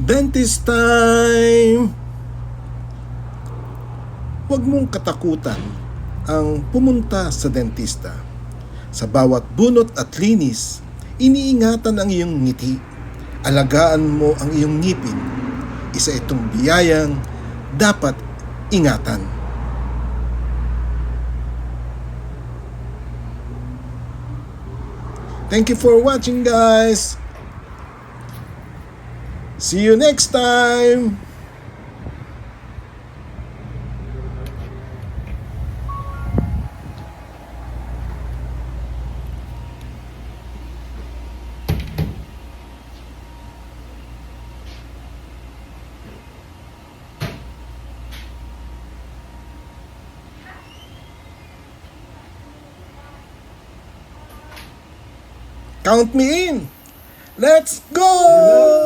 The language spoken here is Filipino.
Dentist time! Huwag mong katakutan ang pumunta sa dentista. Sa bawat bunot at linis, iniingatan ang iyong ngiti. Alagaan mo ang iyong ngipin. Isa itong biyayang dapat ingatan. Thank you for watching, guys. See you next time. Count me in. Let's go!